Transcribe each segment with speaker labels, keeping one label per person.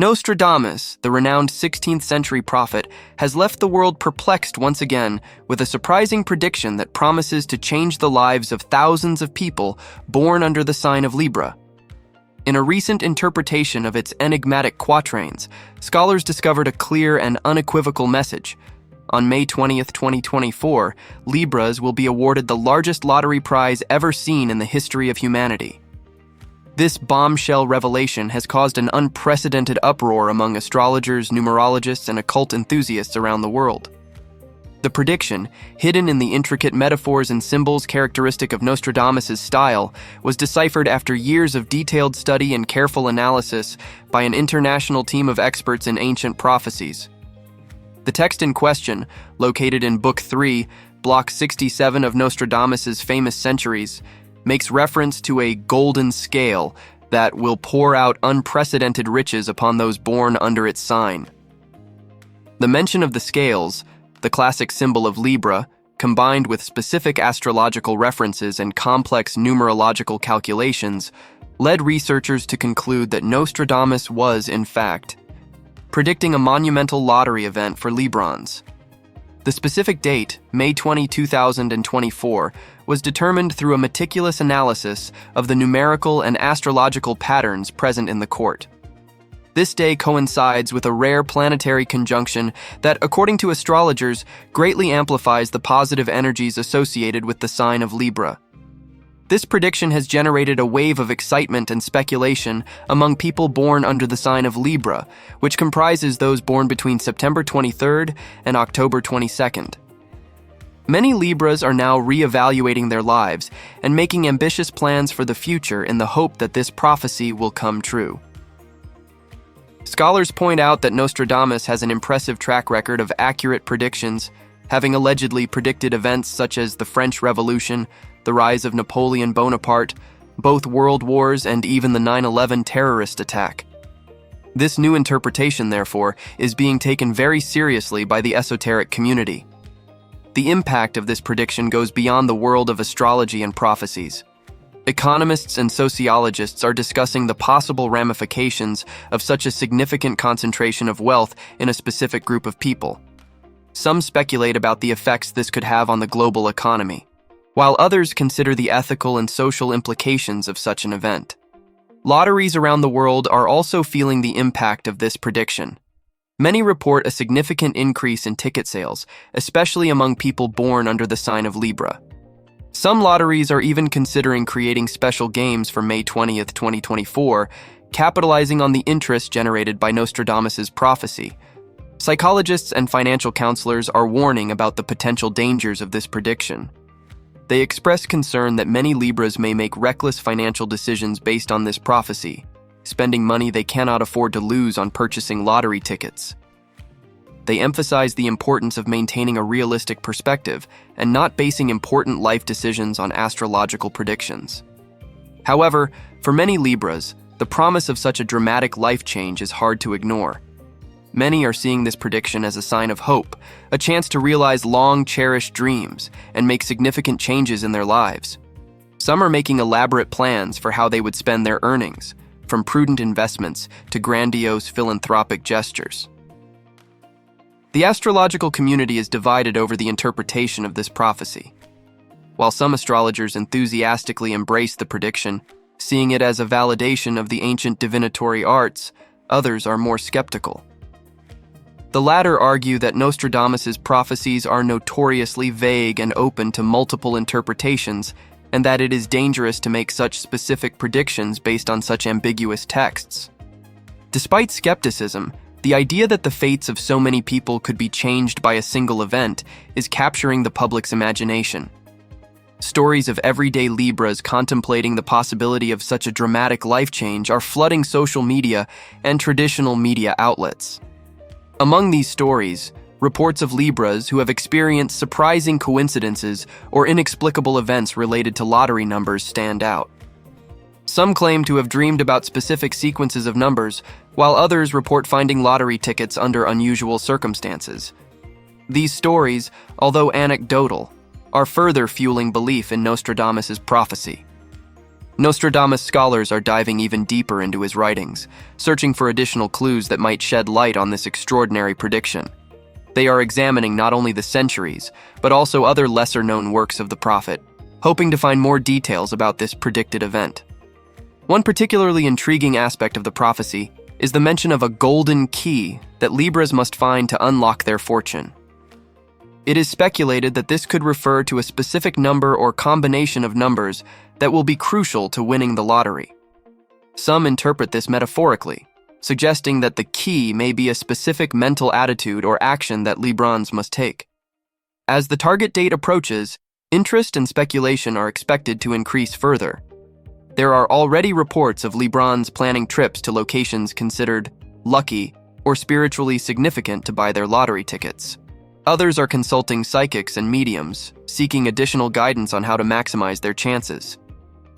Speaker 1: Nostradamus, the renowned 16th century prophet, has left the world perplexed once again with a surprising prediction that promises to change the lives of thousands of people born under the sign of Libra. In a recent interpretation of its enigmatic quatrains, scholars discovered a clear and unequivocal message. On May 20th, 2024, Libras will be awarded the largest lottery prize ever seen in the history of humanity. This bombshell revelation has caused an unprecedented uproar among astrologers, numerologists, and occult enthusiasts around the world. The prediction, hidden in the intricate metaphors and symbols characteristic of Nostradamus' style, was deciphered after years of detailed study and careful analysis by an international team of experts in ancient prophecies. The text in question, located in Book 3, Block 67 of Nostradamus' famous Centuries, makes reference to a golden scale that will pour out unprecedented riches upon those born under its sign. The mention of the scales, the classic symbol of Libra, combined with specific astrological references and complex numerological calculations, led researchers to conclude that Nostradamus was, in fact, predicting a monumental lottery event for Librans. The specific date, May 20, 2024, was determined through a meticulous analysis of the numerical and astrological patterns present in the court. This day coincides with a rare planetary conjunction that, according to astrologers, greatly amplifies the positive energies associated with the sign of Libra. This prediction has generated a wave of excitement and speculation among people born under the sign of Libra, which comprises those born between September 23rd and October 22nd. Many Libras are now re-evaluating their lives and making ambitious plans for the future in the hope that this prophecy will come true. Scholars point out that Nostradamus has an impressive track record of accurate predictions, having allegedly predicted events such as the French Revolution, the rise of Napoleon Bonaparte, both world wars, and even the 9/11 terrorist attack. This new interpretation, therefore, is being taken very seriously by the esoteric community. The impact of this prediction goes beyond the world of astrology and prophecies. Economists and sociologists are discussing the possible ramifications of such a significant concentration of wealth in a specific group of people. Some speculate about the effects this could have on the global economy, while others consider the ethical and social implications of such an event. Lotteries around the world are also feeling the impact of this prediction. Many report a significant increase in ticket sales, especially among people born under the sign of Libra. Some lotteries are even considering creating special games for May 20th, 2024, capitalizing on the interest generated by Nostradamus' prophecy. Psychologists and financial counselors are warning about the potential dangers of this prediction. They express concern that many Libras may make reckless financial decisions based on this prophecy, spending money they cannot afford to lose on purchasing lottery tickets. They emphasize the importance of maintaining a realistic perspective and not basing important life decisions on astrological predictions. However, for many Libras, the promise of such a dramatic life change is hard to ignore. Many are seeing this prediction as a sign of hope, a chance to realize long-cherished dreams and make significant changes in their lives. Some are making elaborate plans for how they would spend their earnings, from prudent investments to grandiose philanthropic gestures. The astrological community is divided over the interpretation of this prophecy. While some astrologers enthusiastically embrace the prediction, seeing it as a validation of the ancient divinatory arts, others are more skeptical. The latter argue that Nostradamus' prophecies are notoriously vague and open to multiple interpretations, and that it is dangerous to make such specific predictions based on such ambiguous texts. Despite skepticism, the idea that the fates of so many people could be changed by a single event is capturing the public's imagination. Stories of everyday Libras contemplating the possibility of such a dramatic life change are flooding social media and traditional media outlets. Among these stories, reports of Libras who have experienced surprising coincidences or inexplicable events related to lottery numbers stand out. Some claim to have dreamed about specific sequences of numbers, while others report finding lottery tickets under unusual circumstances. These stories, although anecdotal, are further fueling belief in Nostradamus' prophecy. Nostradamus scholars are diving even deeper into his writings, searching for additional clues that might shed light on this extraordinary prediction. They are examining not only the centuries, but also other lesser-known works of the prophet, hoping to find more details about this predicted event. One particularly intriguing aspect of the prophecy is the mention of a golden key that Libras must find to unlock their fortune. It is speculated that this could refer to a specific number or combination of numbers that will be crucial to winning the lottery. Some interpret this metaphorically, suggesting that the key may be a specific mental attitude or action that Librans must take. As the target date approaches, interest and speculation are expected to increase further. There are already reports of Librans planning trips to locations considered lucky or spiritually significant to buy their lottery tickets. Others are consulting psychics and mediums, seeking additional guidance on how to maximize their chances.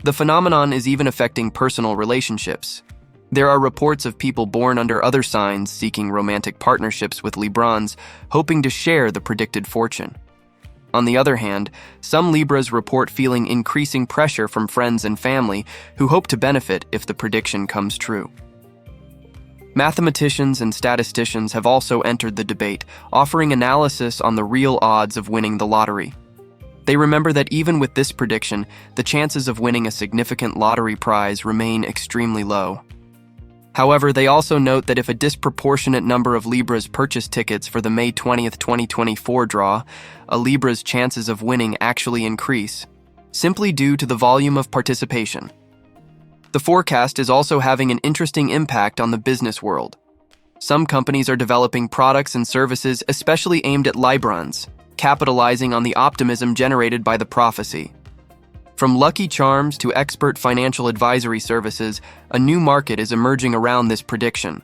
Speaker 1: The phenomenon is even affecting personal relationships. There are reports of people born under other signs seeking romantic partnerships with Librans, hoping to share the predicted fortune. On the other hand, some Libras report feeling increasing pressure from friends and family who hope to benefit if the prediction comes true. Mathematicians and statisticians have also entered the debate, offering analysis on the real odds of winning the lottery. They remember that even with this prediction, the chances of winning a significant lottery prize remain extremely low. However, they also note that if a disproportionate number of Libras purchase tickets for the May 20th, 2024 draw, a Libra's chances of winning actually increase, simply due to the volume of participation. The forecast is also having an interesting impact on the business world. Some companies are developing products and services especially aimed at Librans, capitalizing on the optimism generated by the prophecy. From lucky charms to expert financial advisory services, a new market is emerging around this prediction.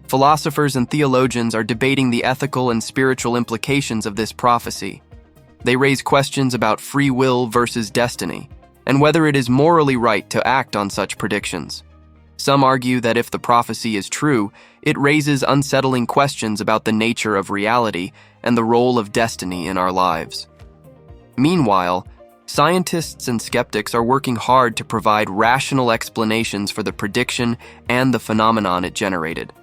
Speaker 1: Philosophers and theologians are debating the ethical and spiritual implications of this prophecy. They raise questions about free will versus destiny, and whether it is morally right to act on such predictions. Some argue that if the prophecy is true, it raises unsettling questions about the nature of reality and the role of destiny in our lives. Meanwhile, scientists and skeptics are working hard to provide rational explanations for the prediction and the phenomenon it generated.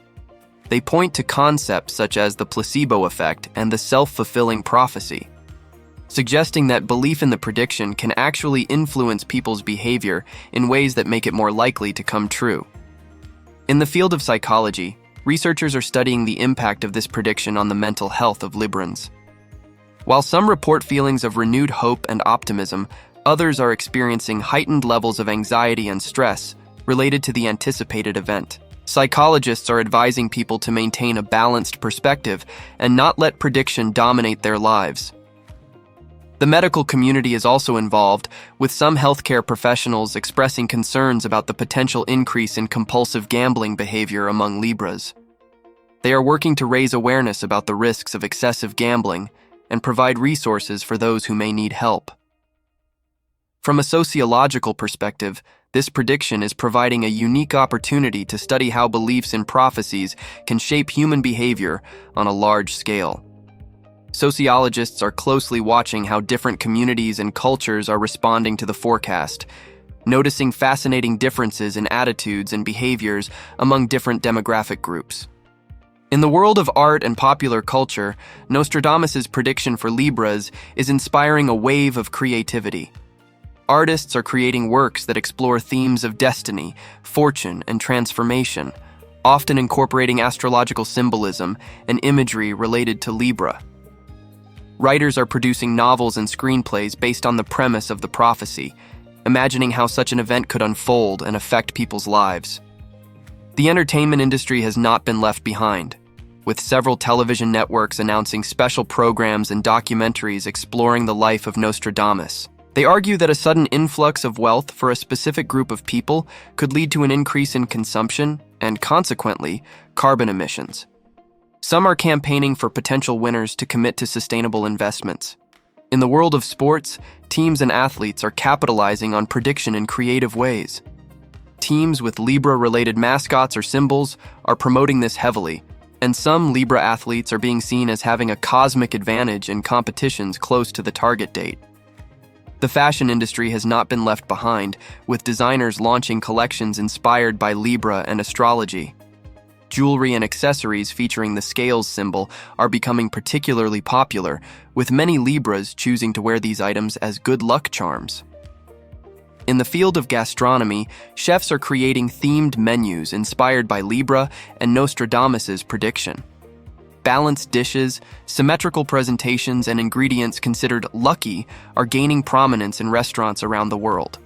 Speaker 1: They point to concepts such as the placebo effect and the self-fulfilling prophecy, suggesting that belief in the prediction can actually influence people's behavior in ways that make it more likely to come true. In the field of psychology, researchers are studying the impact of this prediction on the mental health of Librans. While some report feelings of renewed hope and optimism, others are experiencing heightened levels of anxiety and stress related to the anticipated event. Psychologists are advising people to maintain a balanced perspective and not let prediction dominate their lives. The medical community is also involved, with some healthcare professionals expressing concerns about the potential increase in compulsive gambling behavior among Libras. They are working to raise awareness about the risks of excessive gambling and provide resources for those who may need help. From a sociological perspective, this prediction is providing a unique opportunity to study how beliefs in prophecies can shape human behavior on a large scale. Sociologists are closely watching how different communities and cultures are responding to the forecast, noticing fascinating differences in attitudes and behaviors among different demographic groups. In the world of art and popular culture, Nostradamus' prediction for Libras is inspiring a wave of creativity. Artists are creating works that explore themes of destiny, fortune, and transformation, often incorporating astrological symbolism and imagery related to Libra. Writers are producing novels and screenplays based on the premise of the prophecy, imagining how such an event could unfold and affect people's lives. The entertainment industry has not been left behind, with several television networks announcing special programs and documentaries exploring the life of Nostradamus. They argue that a sudden influx of wealth for a specific group of people could lead to an increase in consumption and, consequently, carbon emissions. Some are campaigning for potential winners to commit to sustainable investments. In the world of sports, teams and athletes are capitalizing on prediction in creative ways. Teams with Libra-related mascots or symbols are promoting this heavily, and some Libra athletes are being seen as having a cosmic advantage in competitions close to the target date. The fashion industry has not been left behind, with designers launching collections inspired by Libra and astrology. Jewelry and accessories featuring the scales symbol are becoming particularly popular, with many Libras choosing to wear these items as good luck charms. In the field of gastronomy, chefs are creating themed menus inspired by Libra and Nostradamus's prediction. Balanced dishes, symmetrical presentations, and ingredients considered lucky are gaining prominence in restaurants around the world.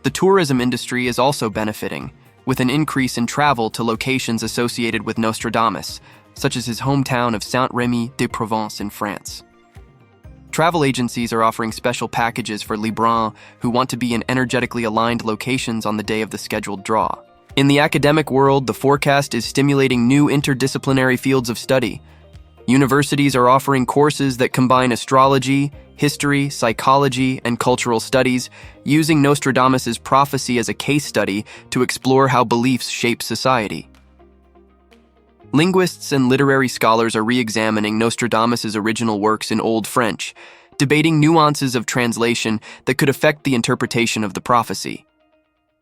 Speaker 1: The tourism industry is also benefiting, with an increase in travel to locations associated with Nostradamus, such as his hometown of Saint-Rémy-de-Provence in France. Travel agencies are offering special packages for Librans who want to be in energetically aligned locations on the day of the scheduled draw. In the academic world, the forecast is stimulating new interdisciplinary fields of study. Universities are offering courses that combine astrology, history, psychology, and cultural studies, using Nostradamus's prophecy as a case study to explore how beliefs shape society. Linguists and literary scholars are re-examining Nostradamus's original works in Old French, debating nuances of translation that could affect the interpretation of the prophecy.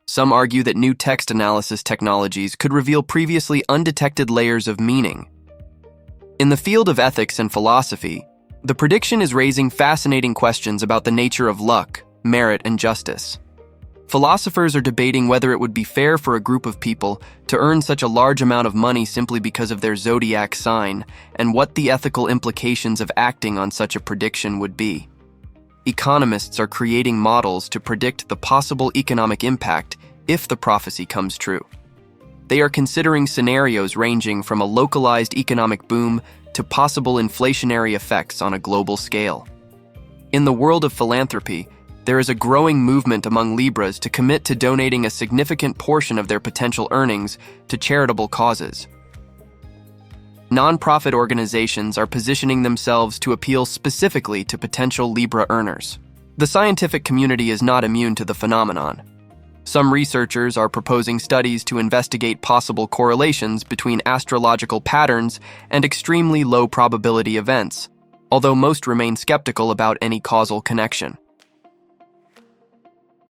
Speaker 1: Some argue that new text analysis technologies could reveal previously undetected layers of meaning. In the field of ethics and philosophy, the prediction is raising fascinating questions about the nature of luck, merit, and justice. Philosophers are debating whether it would be fair for a group of people to earn such a large amount of money simply because of their zodiac sign, and what the ethical implications of acting on such a prediction would be. Economists are creating models to predict the possible economic impact if the prophecy comes true. They are considering scenarios ranging from a localized economic boom to possible inflationary effects on a global scale. In the world of philanthropy, there is a growing movement among Libras to commit to donating a significant portion of their potential earnings to charitable causes. Nonprofit organizations are positioning themselves to appeal specifically to potential Libra earners. The scientific community is not immune to the phenomenon. Some researchers are proposing studies to investigate possible correlations between astrological patterns and extremely low probability events, although most remain skeptical about any causal connection.